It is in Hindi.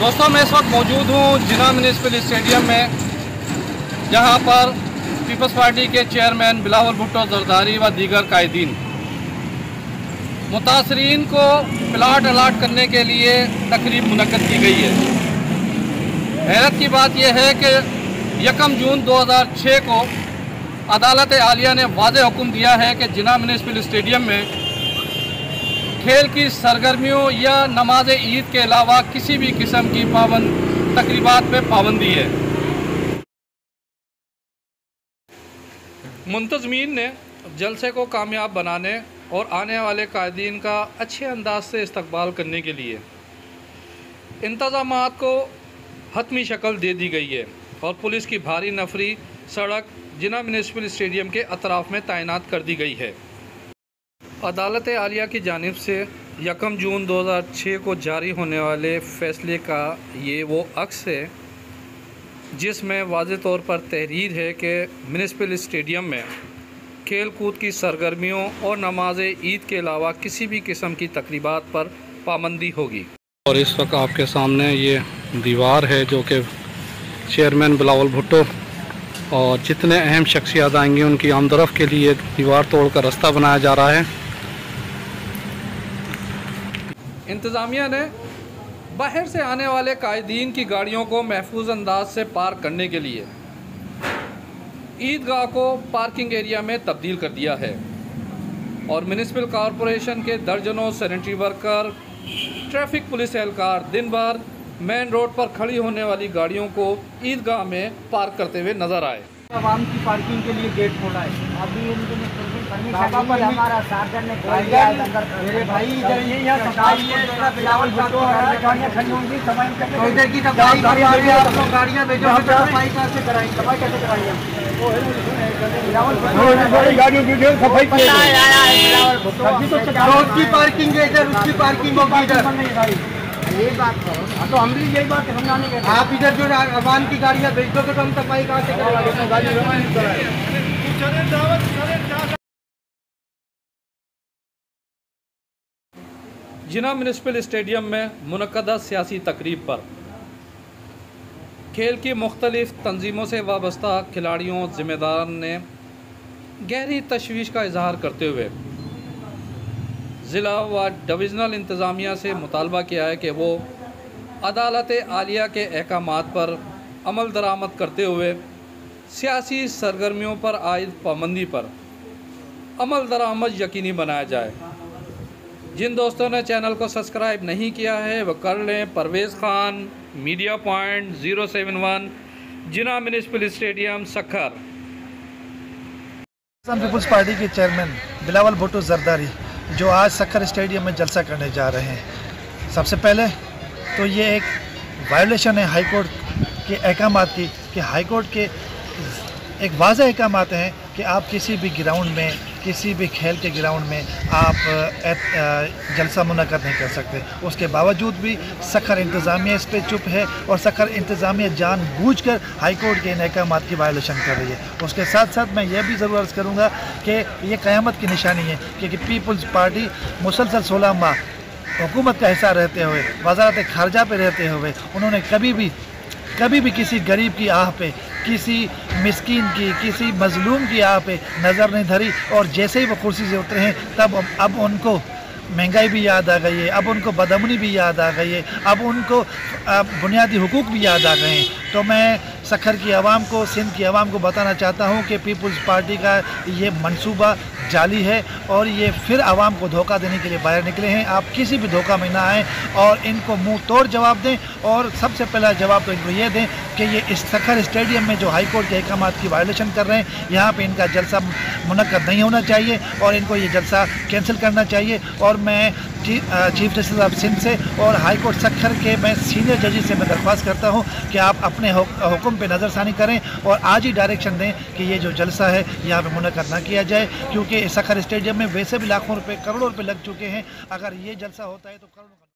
दोस्तों, मैं इस वक्त मौजूद हूँ जिना म्यूनिसिपल स्टेडियम में, जहाँ पर पीपल्स पार्टी के चेयरमैन बिलावल भुट्टो जरदारी व दीगर कायदीन मुतासरीन को प्लाट अलाट करने के लिए तकरीब मुनक्कद की गई है। हैरत की बात यह है कि 1 जून 2006 को अदालत आलिया ने वाज़ेह हुक्म दिया है कि जिना म्यूनिसिपल स्टेडियम में खेल की सरगर्मियों या नमाज ईद के अलावा किसी भी किस्म की तकरीबात पे पाबंदी है। मुंतज़मीन ने जलसे को कामयाब बनाने और आने वाले कायदीन का अच्छे अंदाज से इस्तकबाल करने के लिए इंतज़ामात को हतमी शक्ल दे दी गई है और पुलिस की भारी नफरी सड़क जिना म्यूनिसिपल स्टेडियम के अतराफ़ में तैनात कर दी गई है। अदालत आलिया की जानिब से 1 जून 2006 को जारी होने वाले फ़ैसले का ये वो अक्स है जिसमें वाज़ेह तौर पर तहरीर है कि म्यूनिसिपल स्टेडियम में खेल कूद की सरगर्मियों और नमाज ईद के अलावा किसी भी किस्म की तकरीबात पर पाबंदी होगी। और इस वक्त आपके सामने ये दीवार है जो कि चेयरमैन बिलावल भुट्टो और जितने अहम शख्सियत आएंगी उनकी आमदरफ़ के लिए दीवार तोड़कर रास्ता बनाया जा रहा है। इंतज़ामिया ने बाहर से आने वाले कायदीन की गाड़ियों को महफूज अंदाज से पार्क करने के लिए ईदगाह को पार्किंग एरिया में तब्दील कर दिया है और म्यूनिसिपल कॉरपोरेशन के दर्जनों सैनिटरी वर्कर, ट्रैफिक पुलिस एहलकार दिन भर मेन रोड पर खड़ी होने वाली गाड़ियों को ईदगाह में पार्क करते हुए नजर आए। आवाम की पार्किंग के लिए गेट खोला है। अभी पर हमारा साधन ने खोल दिया है अंदर। मेरे भाई इधर ये यहाँ सफाई है, बिलावल भुट्टो है, गाड़ियाँ खड़ी होंगी, सफाई करके इधर की सफाई करेंगे। आप लोग गाड़ियाँ भेजो, सफाई कैसे कराएंगे? सफाई कैसे कराएंगे? बिलावल भुट्टो गाड़ियों की सफाई पता है आया है बिलावल भुट्टो। उसकी पार्किंग है इधर, उसकी पार्किंग होगी इधर। ये बात करो तो हम भी यही बात समझाने के आप इधर जो अवाम की गाड़ियाँ भेज दोगे तो हम सफाई कहाँ से करवाएंगे? जिना म्यूनिसिपल स्टेडियम में मुनक्कदा सियासी तकरीब पर खेल की मुख्तलिफ तंजीमों से वाबस्ता खिलाड़ियों ज़िम्मेदार ने गहरी तशवीश का इजहार करते हुए ज़िला व डिवीज़नल इंतज़ामिया से मुतालबा किया है कि वो अदालत आलिया के अहकामात पर अमल दरामद करते हुए सियासी सरगर्मियों पर आयद पाबंदी पर अमल दरामद यकीनी बनाया जाए। जिन दोस्तों ने चैनल को सब्सक्राइब नहीं किया है वह कर लें। Parvez Khan, media point 071, Jinnah municipal stadium, Sukkur. Peoples Party के चेयरमैन बिलावल भुट्टो जरदारी जो आज सक्खर स्टेडियम में जलसा करने जा रहे हैं, सबसे पहले तो ये एक वायलेशन है हाई कोर्ट के अहकामात की कि हाई कोर्ट के एक वाज़ेह अहकामात हैं कि आप किसी भी ग्राउंड में, किसी भी खेल के ग्राउंड में आप जलसा मुनक़्क़द नहीं कर सकते। उसके बावजूद भी सक्खर इंतज़ामिया इस पर चुप है और सक्खर इंतज़ामिया जानबूझकर हाई कोर्ट के इन अहकामात की वायलेशन कर रही है। उसके साथ साथ मैं यह भी ज़रूर अर्ज़ करूँगा कि ये क़यामत की निशानी है कि पीपल्स पार्टी मुसलसल 16 माह हुकूमत का हिस्सा रहते हुए, वज़ारत ख़ारजा पे रहते हुए उन्होंने कभी भी किसी गरीब की आह पे, किसी मिस्कीन की, किसी मजलूम की आह पे नज़र नहीं धरी। और जैसे ही वो कुर्सी से उतरे हैं तब अब उनको महंगाई भी याद आ गई है, अब उनको बदअमनी भी याद आ गई है, अब उनको बुनियादी हुकूक भी याद आ गए हैं। तो मैं सक्खर की आवाम को, सिंध की आवाम को बताना चाहता हूँ कि पीपल्स पार्टी का ये मंसूबा जाली है और ये फिर आवाम को धोखा देने के लिए बाहर निकले हैं। आप किसी भी धोखा में ना आएँ और इनको मुंह तोड़ जवाब दें। और सबसे पहला जवाब तो इनको ये दें कि ये इस सक्खर स्टेडियम में जो हाई कोर्ट के अहकामात की वायलेशन कर रहे हैं, यहाँ पे इनका जलसा मुनक्कद नहीं होना चाहिए और इनको ये जलसा कैंसिल करना चाहिए। और मैं चीफ जस्टिस ऑफ सिंध से और हाई कोर्ट सक्खर के मैं सीनियर जजेस से मैं दरख्वास्त करता हूँ कि आप अपने हुक्म पे नज़रसानी करें और आज ही डायरेक्शन दें कि ये जो जलसा है यहाँ पे मुनक्कद ना किया जाए, क्योंकि सक्खर स्टेडियम में वैसे भी लाखों रुपए, करोड़ों रुपए लग चुके हैं। अगर ये जलसा होता है तो करोड़ों